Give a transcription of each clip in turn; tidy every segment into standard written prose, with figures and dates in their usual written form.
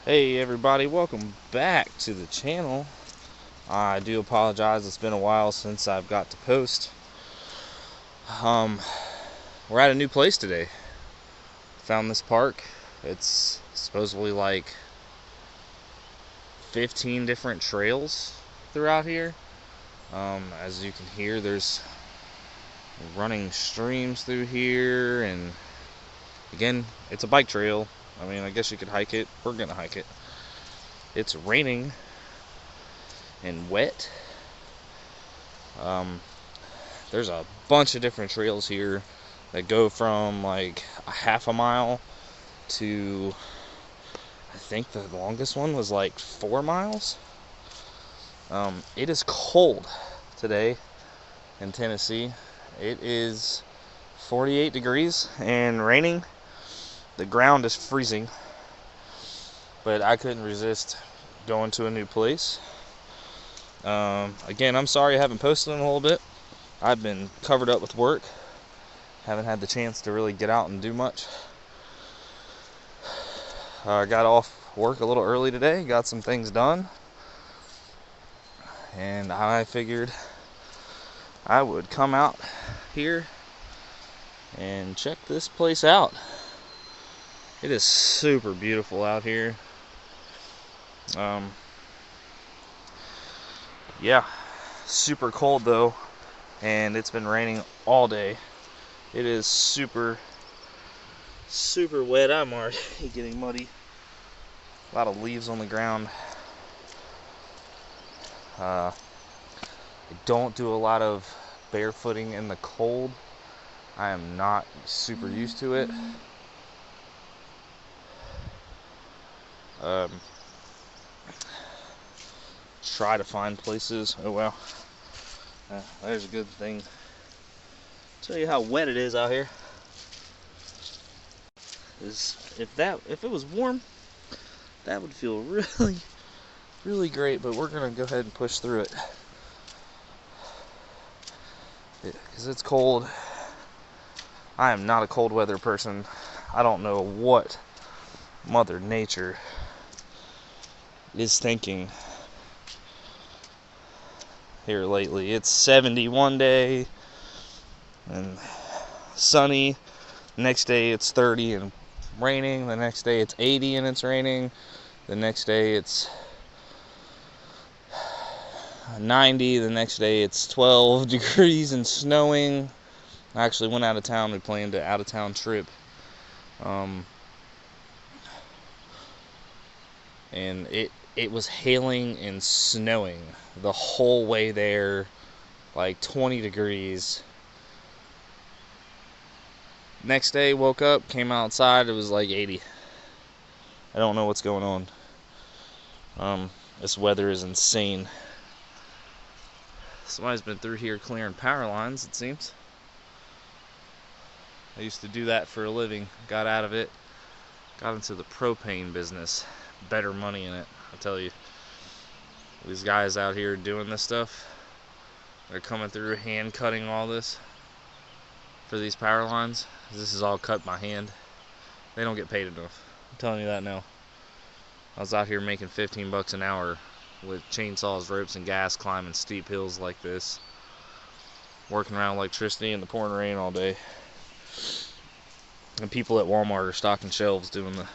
Hey everybody, welcome back to the channel. I do apologize, it's been a while since I've got to post. We're at a new place today. Found this park. It's supposedly like 15 different trails throughout here. As you can hear, there's running streams through here, and again, it's a bike trail. I mean, I guess you could hike it. We're gonna hike it. It's raining and wet. There's a bunch of different trails here that go from like a half a mile to, I think the longest one was like 4 miles. It is cold today in Tennessee. It is 48 degrees and raining. The ground is freezing, but I couldn't resist going to a new place. Again, I'm sorry I haven't posted in a little bit. I've been covered up with work. Haven't had the chance to really get out and do much. I got off work a little early today, got some things done, and I figured I would come out here and check this place out. It is super beautiful out here. Yeah, super cold though, and it's been raining all day. It is super wet. I'm already getting muddy. A lot of leaves on the ground. I don't do a lot of barefooting in the cold. I am not super used to it. Try to find places. Oh well. There's a good thing. Tell you how wet it is out here. If it was warm, that would feel really great, but we're gonna go ahead and push through it because it's cold. I am not a cold weather person. I don't know what Mother Nature is thinking here lately. It's 70 one day and sunny. Next day it's 30 and raining. The next day it's 80 and it's raining. The next day it's 90. The next day it's 12 degrees and snowing. I actually went out of town. We planned an out-of-town trip. And it was hailing and snowing the whole way there, like 20 degrees. Next day, woke up, came outside, it was like 80. I don't know what's going on. This weather is insane. Somebody's been through here clearing power lines, it seems. I used to do that for a living, got out of it, got into the propane business. Better money in it, I tell you. These guys out here doing this stuff, they're coming through hand cutting all this for these power lines. This is all cut by hand. They don't get paid enough. I'm telling you that now. I was out here making 15 bucks an hour with chainsaws, ropes, and gas, climbing steep hills like this, working around electricity in the pouring rain all day. And people at Walmart are stocking shelves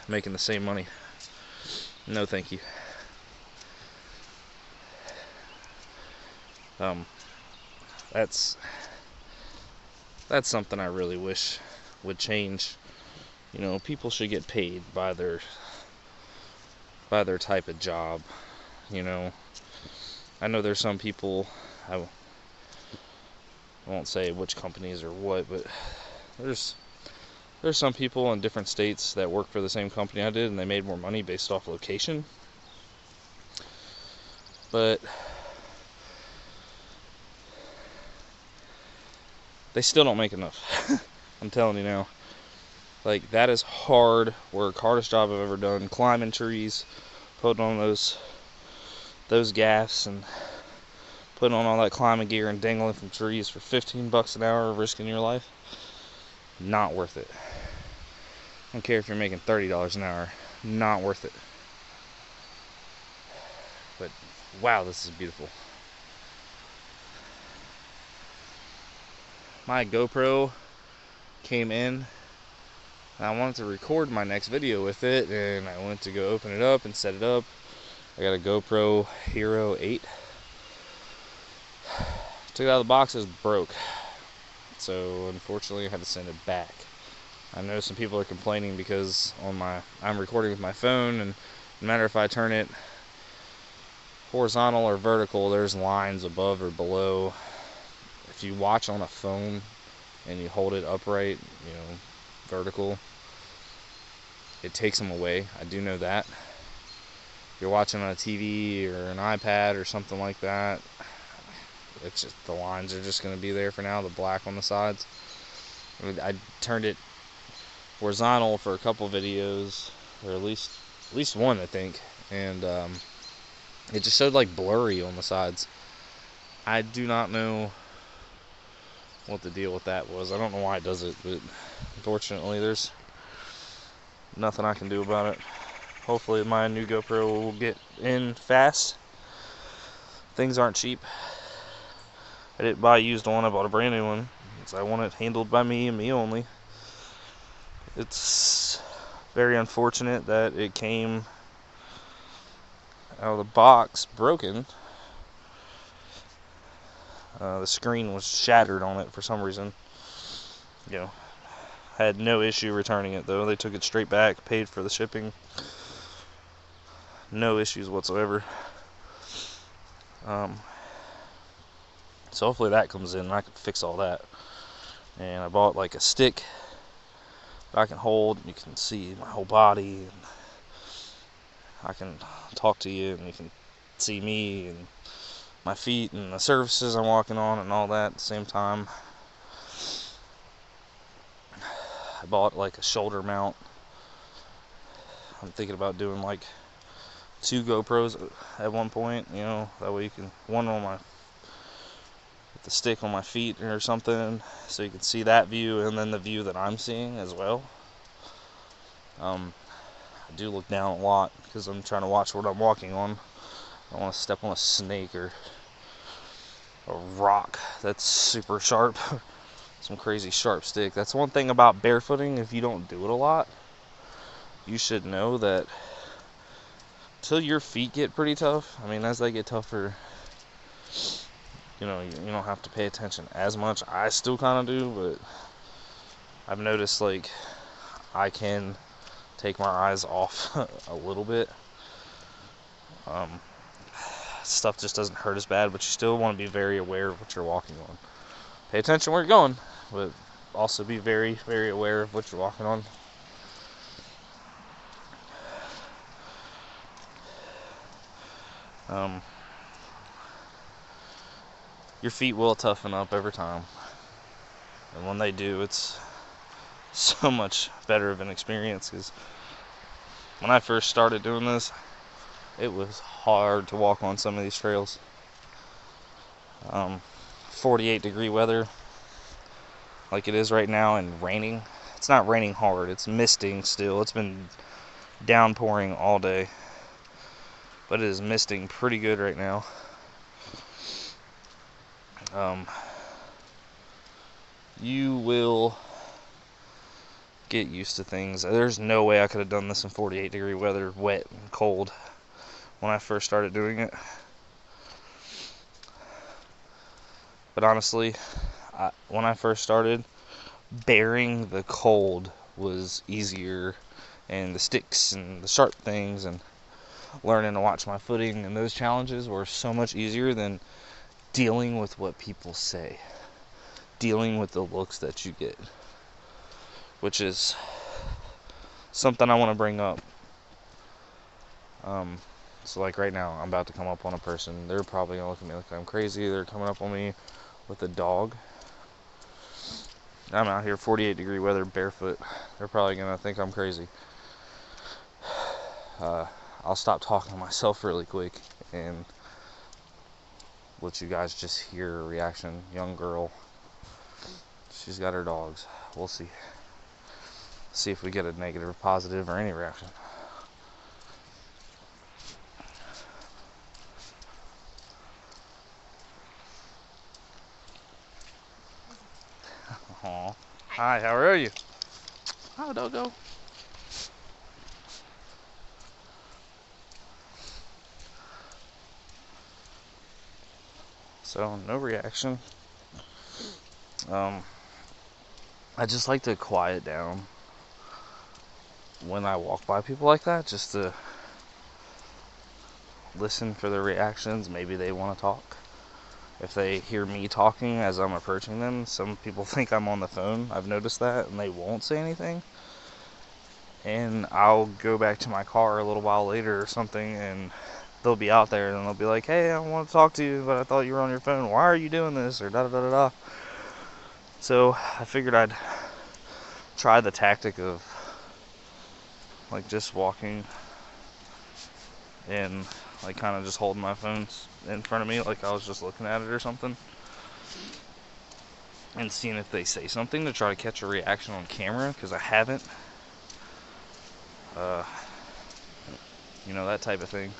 making the same money. No, thank you. That's something I really wish would change. You know, people should get paid by their type of job. You know, I know there's some people, I won't say which companies or what, but there's some people in different states that work for the same company I did, and they made more money based off location. But they still don't make enough. I'm telling you now. Like, that is hard work, hardest job I've ever done. Climbing trees, putting on those gaffs, and putting on all that climbing gear and dangling from trees for 15 bucks an hour, risking your life. Not worth it. I don't care if you're making $30 an hour. Not worth it. But wow, this is beautiful. My GoPro came in, and I wanted to record my next video with it, and I went to go open it up and set it up. I got a GoPro Hero 8. Took it out of the box, it was broke. So unfortunately I had to send it back. I know some people are complaining because I'm recording with my phone, and no matter if I turn it horizontal or vertical, there's lines above or below. If you watch on a phone and you hold it upright, vertical, it takes them away. I do know that. If you're watching on a TV or an iPad or something like that, it's just, the lines are just going to be there for now, the black on the sides. I turned it horizontal for a couple videos, or at least one, I think, and it just showed like blurry on the sides. I do not know what the deal with that was. I don't know why it does it, but unfortunately there's nothing I can do about it. Hopefully my new GoPro will get in fast. Things aren't cheap. I didn't buy a used one, I bought a brand new one, because I want it handled by me and me only. It's very unfortunate that it came out of the box broken. The screen was shattered on it for some reason. Had no issue returning it though. They took it straight back, paid for the shipping. No issues whatsoever. So hopefully that comes in and I can fix all that. And I bought like a stick that I can hold, and you can see my whole body, and I can talk to you, and you can see me and my feet and the surfaces I'm walking on and all that at the same time. I bought like a shoulder mount. I'm thinking about doing like 2 GoPros at one point, that way you can, one on my, with the stick on my feet or something, so you can see that view and then the view that I'm seeing as well. I do look down a lot because I'm trying to watch what I'm walking on. I don't want to step on a snake or a rock that's super sharp. Some crazy sharp stick. That's one thing about barefooting. If you don't do it a lot, you should know that till your feet get pretty tough, as they get tougher, you don't have to pay attention as much. I still kind of do, but I've noticed like I can take my eyes off a little bit. Stuff just doesn't hurt as bad, but you still want to be very aware of what you're walking on. Pay attention where you're going, but also be very, very aware of what you're walking on. Your feet will toughen up every time, and when they do, it's so much better of an experience, because when I first started doing this, it was hard to walk on some of these trails. 48-degree weather like it is right now, and raining. It's not raining hard, it's misting still. It's been downpouring all day, but it is misting pretty good right now. You will get used to things. There's no way I could have done this in 48-degree weather, wet and cold, when I first started doing it. But honestly, when I first started, bearing the cold was easier, and the sticks and the sharp things and learning to watch my footing and those challenges were so much easier than dealing with what people say, dealing with the looks that you get, which is something I want to bring up. So like right now, I'm about to come up on a person. They're probably gonna look at me like I'm crazy. They're coming up on me with a dog. I'm out here 48-degree weather barefoot. They're probably gonna think I'm crazy. I'll stop talking to myself really quick and let you guys just hear a reaction. Young girl, she's got her dogs. We'll see if we get a negative or positive or any reaction. Hi, how are you? Oh, don't go. So, no reaction. I just like to quiet down when I walk by people like that, just to listen for their reactions. Maybe they want to talk. If they hear me talking as I'm approaching them, some people think I'm on the phone. I've noticed that, and they won't say anything. And I'll go back to my car a little while later or something, and they'll be out there, and they'll be like, hey, I want to talk to you, but I thought you were on your phone. Why are you doing this? Or da-da-da-da-da. So I figured I'd try the tactic of, like, just walking and, like, kind of just holding my phone in front of me like I was just looking at it or something, and seeing if they say something to try to catch a reaction on camera, because I haven't. That type of thing.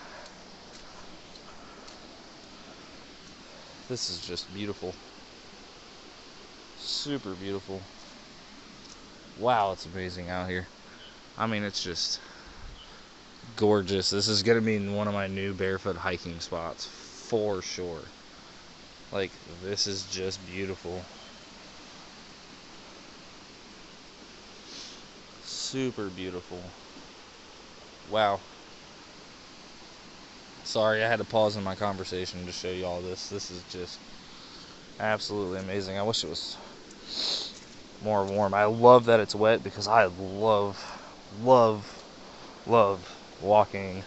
This is just beautiful. Super beautiful. Wow, it's amazing out here. I mean, it's just gorgeous. This is going to be one of my new barefoot hiking spots for sure. Like, this is just beautiful. Super beautiful. Wow. Sorry, I had to pause in my conversation to show you all this. This is just absolutely amazing. I wish it was more warm. I love that it's wet, because I love walking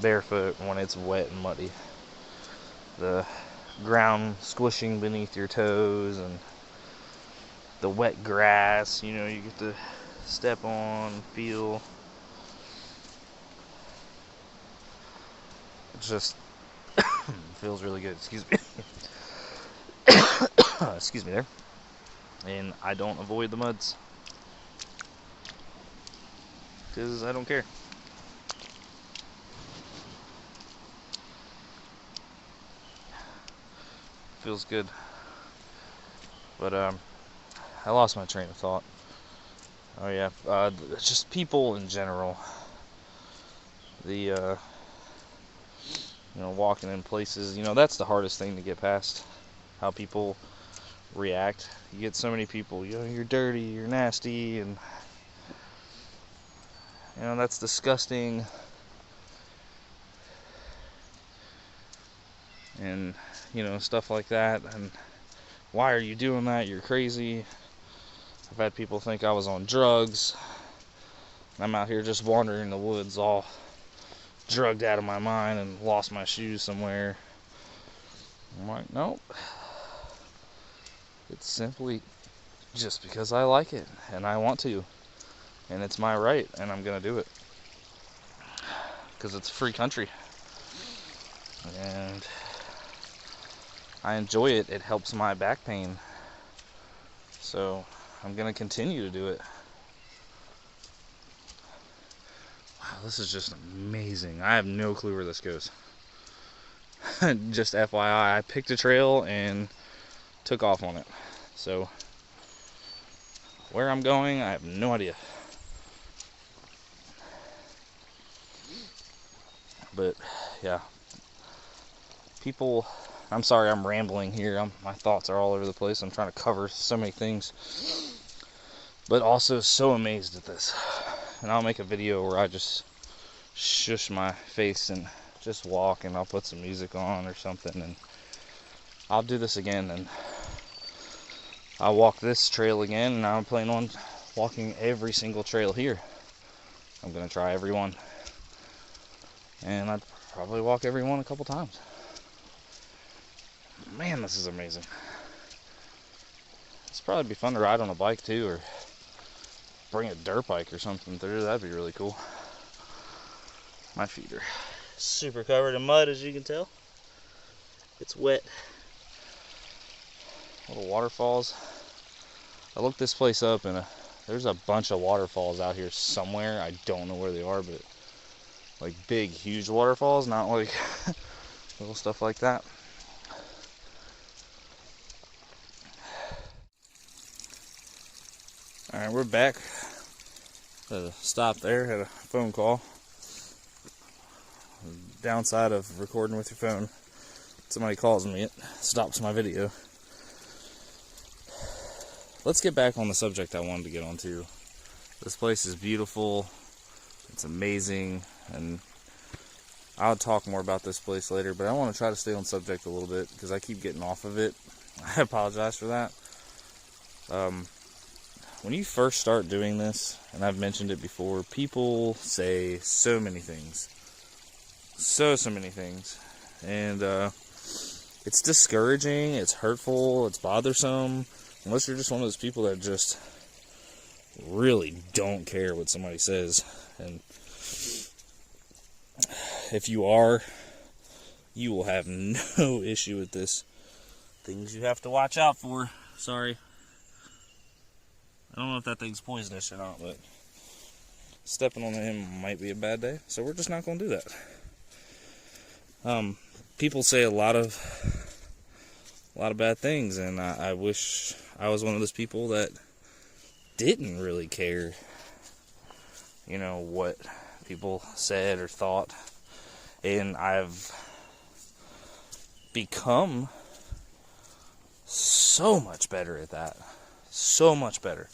barefoot when it's wet and muddy. The ground squishing beneath your toes and the wet grass, you get to step on, feel. It just feels really good. Excuse me. Excuse me there. And I don't avoid the muds, because I don't care. Feels good. But I lost my train of thought. Oh yeah, just people in general. The walking in places, that's the hardest thing to get past. How people react. You get so many people, you're dirty, you're nasty, and that's disgusting. And stuff like that. And why are you doing that? You're crazy. I've had people think I was on drugs. I'm out here just wandering in the woods, all drugged out of my mind, and lost my shoes somewhere. I'm like, nope. It's simply just because I like it and I want to, and it's my right, and I'm gonna do it because it's a free country, and I enjoy it. It helps my back pain, so I'm gonna continue to do it. Wow, this is just amazing. I have no clue where this goes. Just FYI, I picked a trail and took off on it. So where I'm going, I have no idea. But yeah, people, I'm sorry I'm rambling here. My thoughts are all over the place. I'm trying to cover so many things, but also so amazed at this. And I'll make a video where I just shush my face and just walk, and I'll put some music on or something, and I'll do this again, and I'll walk this trail again, and I'm planning on walking every single trail here. I'm gonna try every one, and I'd probably walk every one a couple times. Man, this is amazing. It's probably be fun to ride on a bike too, or bring a dirt bike or something through. That'd be really cool. My feet are super covered in mud, as you can tell. It's wet. Little waterfalls. I looked this place up, and there's a bunch of waterfalls out here somewhere. I don't know where they are, but like big, huge waterfalls, not like little stuff like that. Alright, we're back. Stop there, had a phone call. Downside of recording with your phone, somebody calls me, it stops my video. Let's get back on the subject I wanted to get onto. This place is beautiful, it's amazing, and I'll talk more about this place later, but I want to try to stay on subject a little bit because I keep getting off of it. I apologize for that. When you first start doing this, and I've mentioned it before, people say so many things. So many things. And it's discouraging, it's hurtful, it's bothersome, unless you're just one of those people that just really don't care what somebody says. And if you are, you will have no issue with this. Things you have to watch out for. Sorry. I don't know if that thing's poisonous or not, but stepping on him might be a bad day, so we're just not going to do that. People say a lot of bad things, and I wish I was one of those people that didn't really care, what people said or thought. And I've become so much better at that. So much better.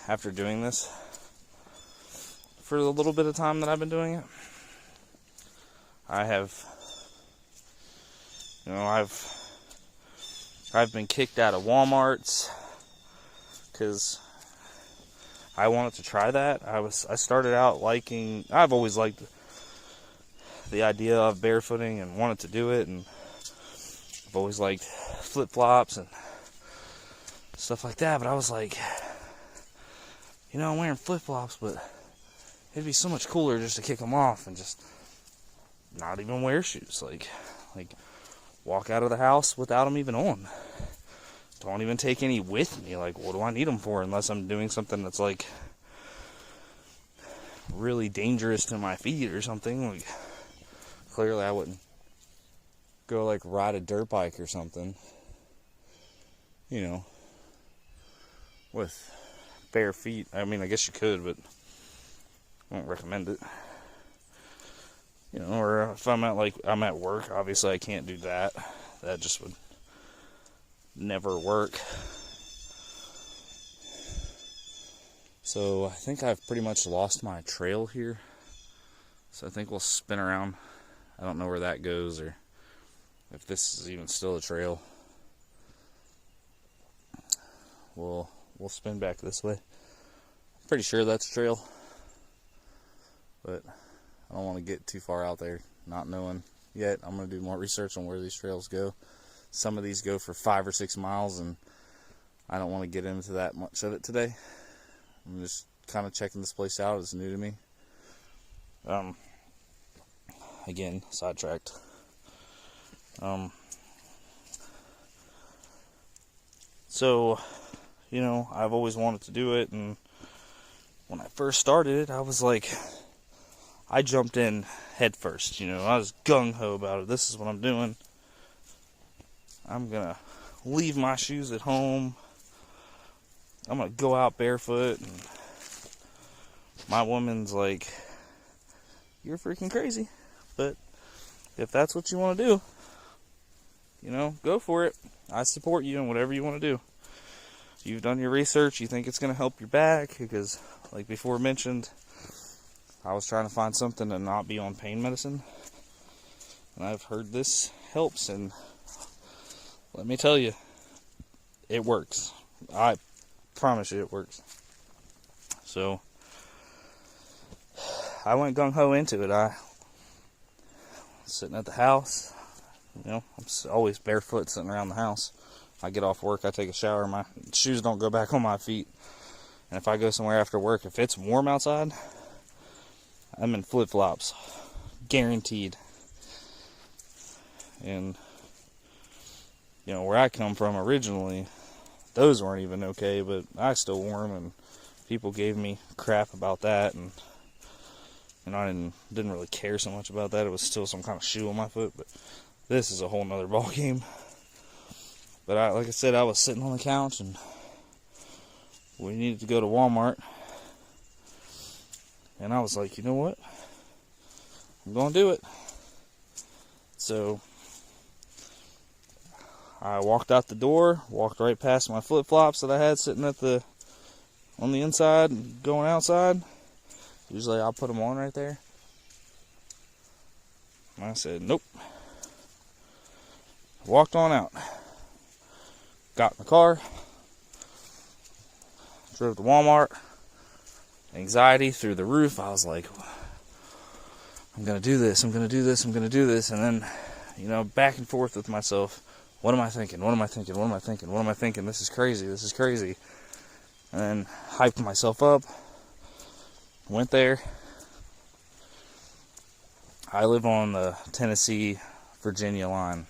After doing this for the little bit of time that I've been doing it, I have, I've been kicked out of Walmarts because I wanted to try that. I started out I've always liked the idea of barefooting and wanted to do it, and I've always liked flip-flops and stuff like that, but I was like, I'm wearing flip-flops, but it'd be so much cooler just to kick them off and just not even wear shoes. Like walk out of the house without them even on. Don't even take any with me. Like, what do I need them for unless I'm doing something that's like really dangerous to my feet or something? Like, clearly I wouldn't go like ride a dirt bike or something, with bare feet. I mean, I guess you could, but I won't recommend it. Or if I'm at work, obviously I can't do that. That just would never work. So I think I've pretty much lost my trail here. So I think we'll spin around. I don't know where that goes or if this is even still a trail. We'll spin back this way. Pretty sure that's a trail, but I don't want to get too far out there not knowing yet. I'm going to do more research on where these trails go. Some of these go for 5 or 6 miles, and I don't want to get into that much of it today. I'm just kind of checking this place out. It's new to me. Again, sidetracked. So, I've always wanted to do it, and when I first started it, I was like, I jumped in head first, I was gung-ho about it. This is what I'm doing. I'm gonna leave my shoes at home. I'm gonna go out barefoot, and my woman's like, you're freaking crazy, but if that's what you want to do, go for it. I support you in whatever you want to do. You've done your research, you think it's going to help your back, because like before mentioned, I was trying to find something to not be on pain medicine, and I've heard this helps, and let me tell you, it works. I promise you it works. So I went gung-ho into it. I was sitting at the house, I'm always barefoot sitting around the house. I get off work, I take a shower, my shoes don't go back on my feet. And if I go somewhere after work, if it's warm outside, I'm in flip-flops. Guaranteed. And, where I come from originally, those weren't even okay, but I still wore them, and people gave me crap about that, and I didn't really care so much about that. It was still some kind of shoe on my foot, but this is a whole nother ball game. But like I said, I was sitting on the couch, and we needed to go to Walmart. And I was like, you know what? I'm going to do it. So I walked out the door, walked right past my flip-flops that I had sitting on the inside and going outside. Usually I'll put them on right there. And I said, nope. Walked on out. Got in the car. Drove to Walmart. Anxiety through the roof. I was like, I'm going to do this. I'm going to do this. I'm going to do this. And then, back and forth with myself. What am I thinking? What am I thinking? What am I thinking? What am I thinking? This is crazy. This is crazy. And then hyped myself up. Went there. I live on the Tennessee-Virginia line.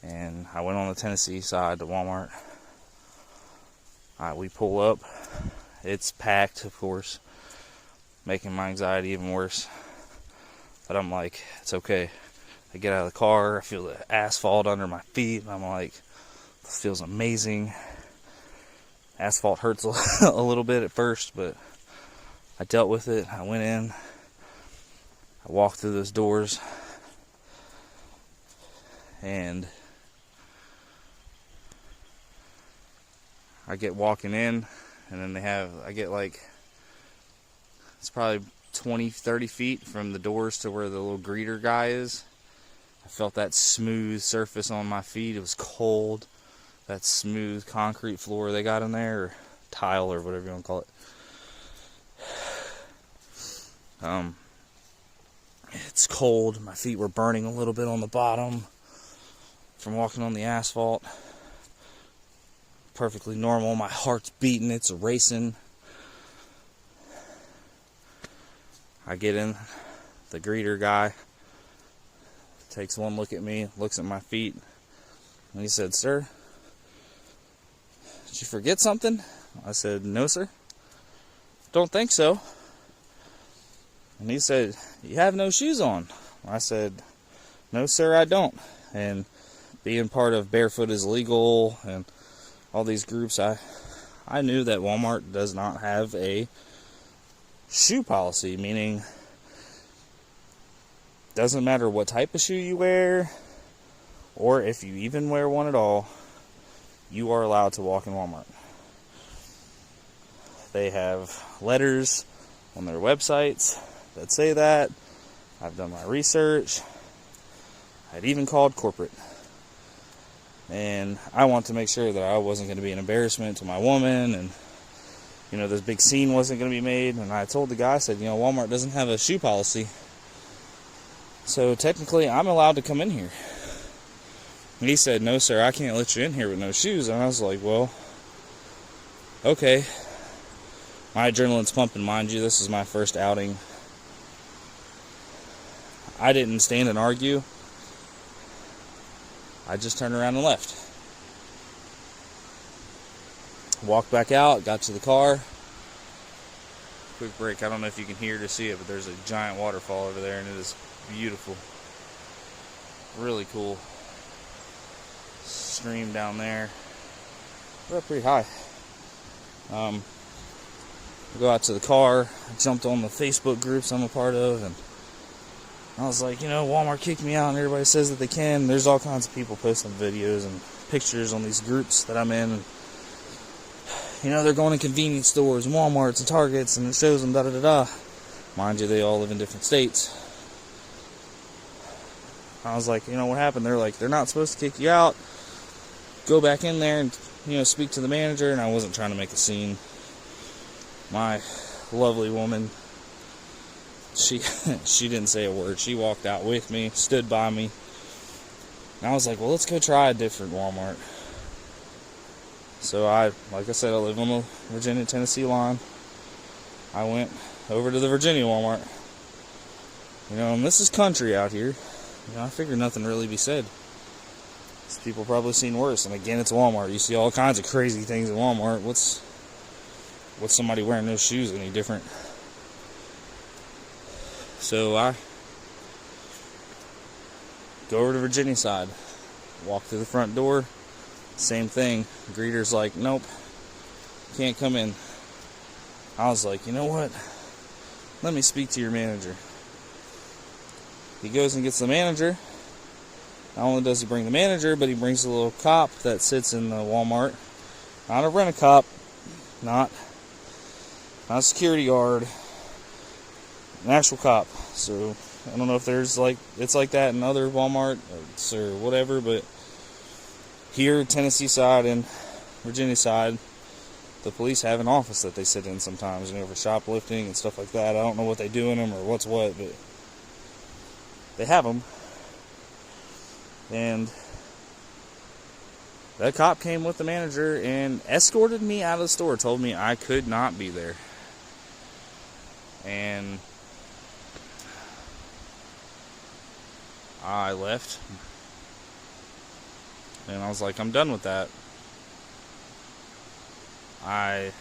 And I went on the Tennessee side to Walmart. We pull up. It's packed, of course, making my anxiety even worse. But I'm like, it's okay. I get out of the car, I feel the asphalt under my feet, and I'm like, this feels amazing. Asphalt hurts a little bit at first, but I dealt with it. I went in, I walked through those doors, and I get walking in, and then I get like, it's probably 20, 30 feet from the doors to where the little greeter guy is. I felt that smooth surface on my feet. It was cold. That smooth concrete floor they got in there, or tile, or whatever you want to call it. It's cold. My feet were burning a little bit on the bottom from walking on the asphalt. Perfectly normal. My heart's beating. It's racing. I get in. The greeter guy takes one look at me, looks at my feet, and he said, "Sir, did you forget something?" I said, "No, sir. Don't think so." And he said, "You have no shoes on." I said, "No, sir, I don't." And being part of Barefoot is Legal and all these groups, I knew that Walmart does not have a shoe policy, meaning doesn't matter what type of shoe you wear, or if you even wear one at all, you are allowed to walk in Walmart. They have letters on their websites that say that. I've done my research. I'd even called corporate. And I want to make sure that I wasn't going to be an embarrassment to my woman, and this big scene wasn't going to be made. And I told the guy, I said, Walmart doesn't have a shoe policy, so technically I'm allowed to come in here. And he said, "No, sir, I can't let you in here with no shoes." And I was like, well, okay. My adrenaline's pumping, mind you. This is my first outing. I didn't stand and argue. I just turned around and left. Walked back out, got to the car. Quick break. I don't know if you can hear or see it, but there's a giant waterfall over there, and it is beautiful. Really cool. Stream down there. We're up pretty high. Go out to the car. I jumped on the Facebook groups I'm a part of, and I was like, Walmart kicked me out, and everybody says that they can. There's all kinds of people posting videos and pictures on these groups that I'm in, and they're going to convenience stores and Walmarts and Targets, and it shows them da-da-da-da. Mind you, they all live in different states. I was like, what happened? They're like, they're not supposed to kick you out. Go back in there and, speak to the manager. And I wasn't trying to make a scene. My lovely woman, she didn't say a word. She walked out with me, stood by me. And I was like, well, let's go try a different Walmart. So like I said, I live on the Virginia-Tennessee line. I went over to the Virginia Walmart. And this is country out here. I figured nothing really be said. People probably seen worse. And again, it's Walmart. You see all kinds of crazy things at Walmart. What's somebody wearing no shoes any different? So I go over to Virginia side. Walk through the front door. Same thing. The greeter's like, "Nope, can't come in. I was like, you know what? Let me speak to your manager. He goes and gets the manager. Not only does he bring the manager, but he brings a little cop that sits in the Walmart. Not a rent-a-cop, not a security guard, an actual cop. So I don't know if there's it's like that in other Walmarts or whatever, but here, Tennessee side and Virginia side, the police have an office that they sit in sometimes, for shoplifting and stuff like that. I don't know what they do in them or what's what, but they have them. And that cop came with the manager and escorted me out of the store, told me I could not be there. And I left. And I was like, I'm done with that. I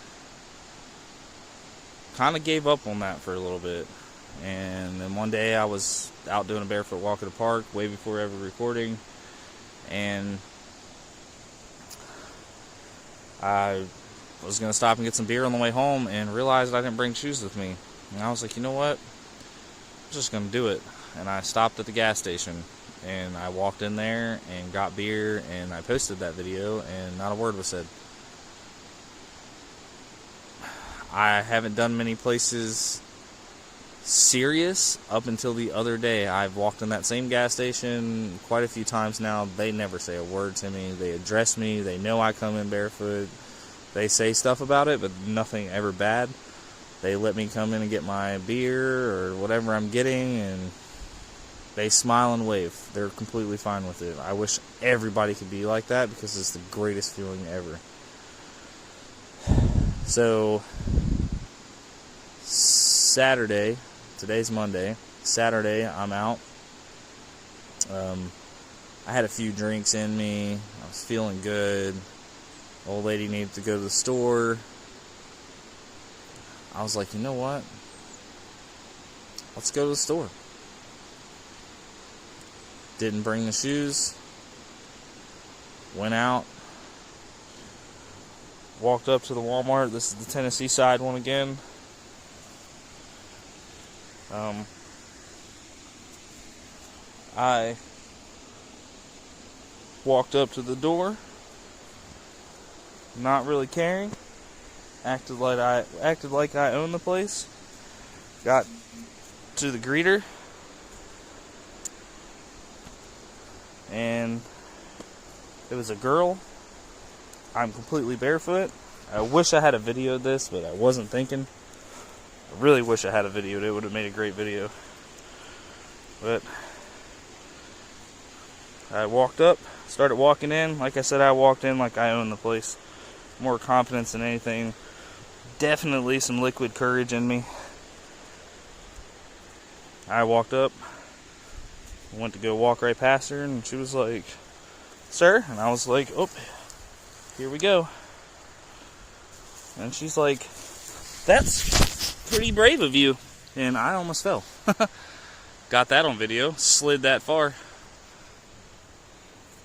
kind of gave up on that for a little bit. And then one day I was out doing a barefoot walk at a park way before ever recording, and I was going to stop and get some beer on the way home and realized I didn't bring shoes with me. And I was like, you know what? I'm just going to do it. And I stopped at the gas station and I walked in there and got beer, and I posted that video and not a word was said. I haven't done many places serious up until the other day. I've walked in that same gas station quite a few times now. They never say a word to me. They address me. They know I come in barefoot. They say stuff about it, but nothing ever bad. They let me come in and get my beer or whatever I'm getting, and they smile and wave. They're completely fine with it. I wish everybody could be like that, because it's the greatest feeling ever. So Saturday, today's Monday, Saturday I'm out. I had a few drinks in me. I was feeling good. Old lady needed to go to the store. I was like, you know what? Let's go to the store. Didn't bring the shoes. Went out. Walked up to the Walmart. This is the Tennessee side one again. I walked up to the door, not really caring. Acted like I owned the place. Got to the greeter, and it was a girl. I'm completely barefoot. I wish I had a video of this, but I wasn't thinking. I really wish I had a video. It would have made a great video. But I walked up, started walking in. Like I said, I walked in like I own the place. More confidence than anything. Definitely some liquid courage in me. I walked up, went to go walk right past her, and she was like, "Sir?" And I was like, "Oh, here we go." And she's like, "That's pretty brave of you." And I almost fell. Got that on video. Slid that far.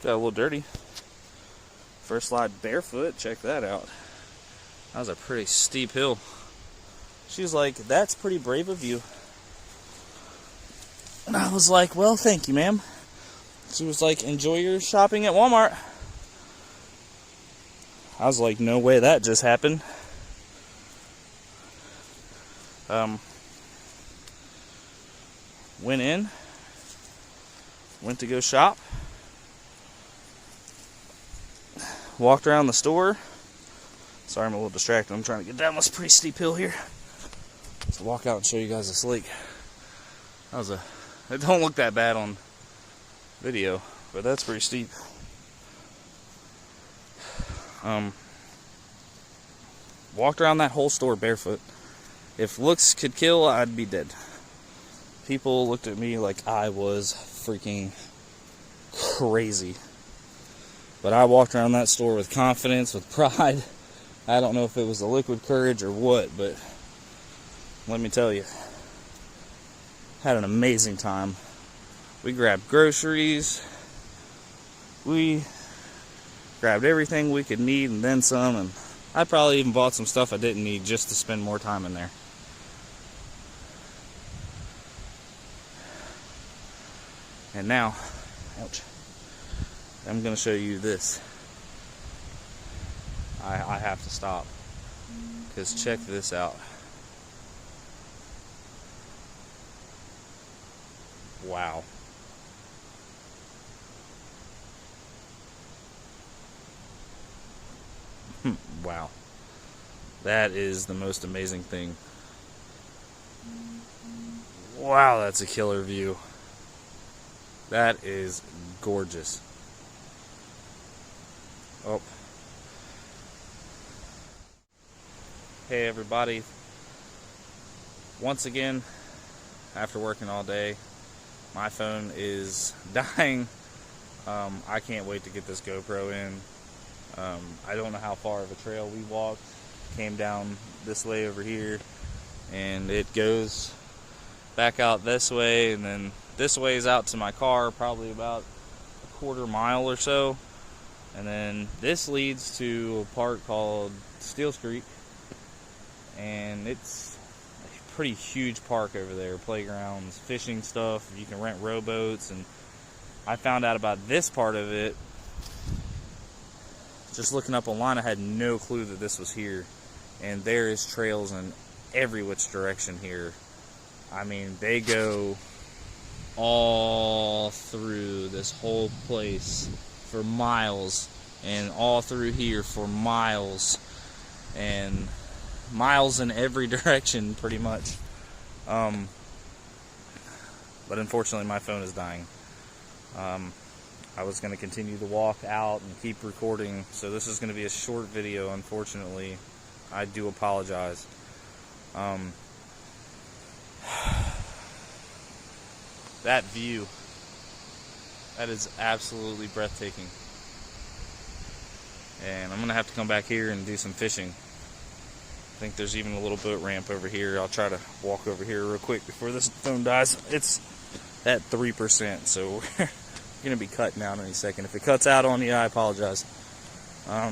Got a little dirty. First slide barefoot. Check that out. That was a pretty steep hill. She's like, "That's pretty brave of you." And I was like, "Well, thank you, ma'am." She was like, "Enjoy your shopping at Walmart." I was like, "No way that just happened." Went in, went to go shop, walked around the store. Sorry, I'm a little distracted. I'm trying to get down this pretty steep hill here. Let's walk out and show you guys this lake. It don't look that bad on video, but that's pretty steep. Walked around that whole store barefoot. If looks could kill, I'd be dead. People looked at me like I was freaking crazy. But I walked around that store with confidence, with pride. I don't know if it was the liquid courage or what, but let me tell you, had an amazing time. We grabbed groceries. We grabbed everything we could need and then some, and I probably even bought some stuff I didn't need just to spend more time in there. And now, ouch, I'm going to show you this. I have to stop, because check this out. Wow. Wow. That is the most amazing thing. Wow, that's a killer view. That is gorgeous. Oh. Hey everybody. Once again, after working all day, my phone is dying. I can't wait to get this GoPro in. I don't know how far of a trail we walked. Came down this way over here, and it goes back out this way, and then this way is out to my car, probably about a quarter mile or so. And then this leads to a park called Steels Creek, and it's a pretty huge park over there. Playgrounds, fishing stuff, you can rent rowboats, and I found out about this part of it just looking up online. I had no clue that this was here, and there is trails in every which direction here. I mean, they go all through this whole place for miles, and all through here for miles, and miles in every direction pretty much. But unfortunately my phone is dying. I was going to continue to walk out and keep recording, so this is going to be a short video, unfortunately. I do apologize. That view, that is absolutely breathtaking. And I'm going to have to come back here and do some fishing. I think there's even a little boat ramp over here. I'll try to walk over here real quick before this phone dies. It's at 3%, so we're going to be cutting out any second. If it cuts out on you, I apologize. I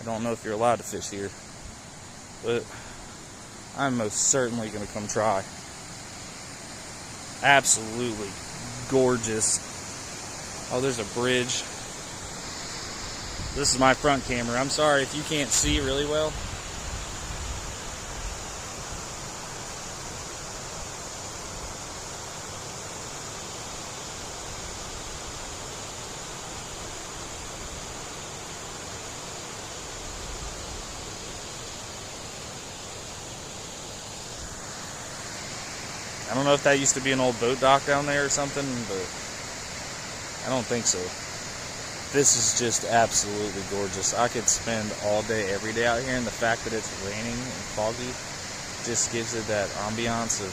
don't know if you're allowed to fish here, but I'm most certainly going to come try. Absolutely gorgeous. Oh, there's a bridge. This is my front camera. I'm sorry if you can't see really well. I don't know if that used to be an old boat dock down there or something, but I don't think so. This is just absolutely gorgeous. I could spend all day, every day out here, and the fact that it's raining and foggy just gives it that ambiance of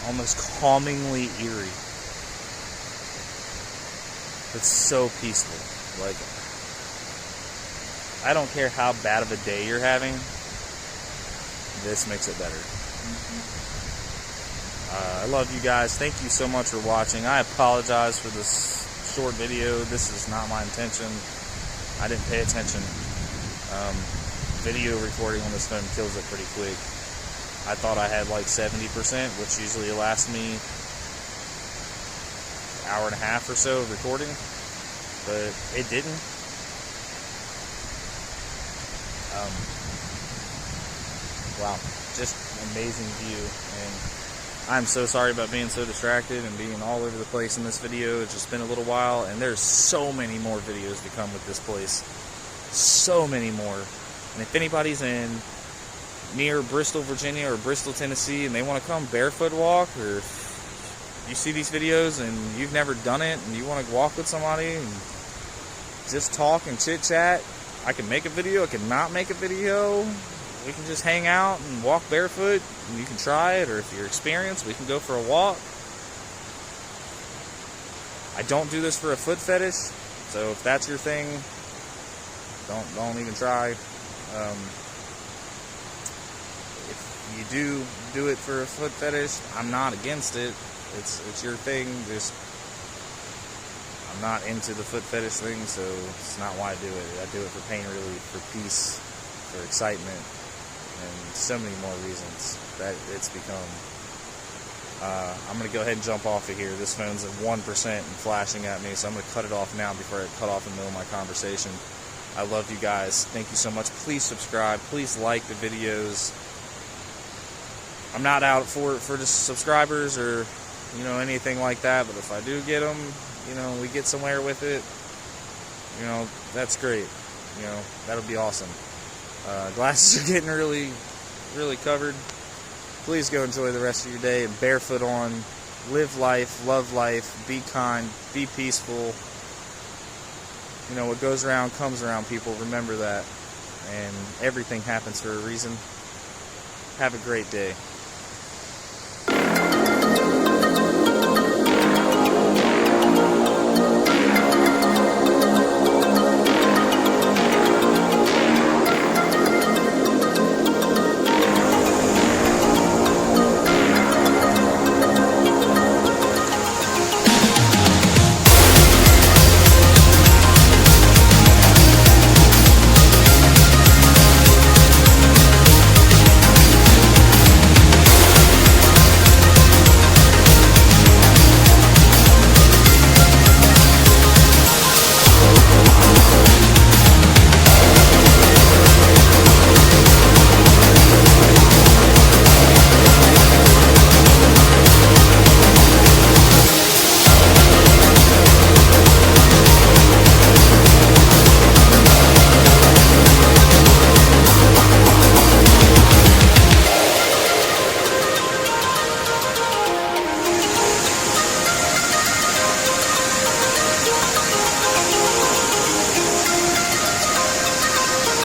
almost calmingly eerie. It's so peaceful. Like, I don't care how bad of a day you're having, this makes it better. I love you guys. Thank you so much for watching. I apologize for this short video. This is not my intention. I didn't pay attention. Video recording on this phone kills it pretty quick. I thought I had like 70%, which usually lasts me an hour and a half or so of recording, but it didn't. Wow, just amazing view. And I'm so sorry about being so distracted and being all over the place in this video. It's just been a little while, and there's so many more videos to come with this place. So many more. And if anybody's in near Bristol, Virginia, or Bristol, Tennessee, and they want to come barefoot walk, or if you see these videos and you've never done it and you want to walk with somebody and just talk and chit chat, I can make a video, I can not make a video. We can just hang out and walk barefoot, and you can try it, or if you're experienced, we can go for a walk. I don't do this for a foot fetish, so if that's your thing, don't even try. If you do it for a foot fetish, I'm not against it. It's your thing. Just I'm not into the foot fetish thing, so it's not why I do it. I do it for pain relief, for peace, for excitement, and so many more reasons that it's become. I'm going to go ahead and jump off of here. This phone's at 1% and flashing at me, so I'm going to cut it off now before I cut off in the middle of my conversation. I love you guys. Thank you so much. Please subscribe. Please like the videos. I'm not out for the subscribers or, you know, anything like that, but if I do get them, you know, we get somewhere with it, you know, that's great. You know, that'll be awesome. Glasses are getting really covered. Please go enjoy the rest of your day and barefoot on. Live life, love life, be kind, be peaceful. You know, what goes around comes around, people. Remember that. And everything happens for a reason. Have a great day.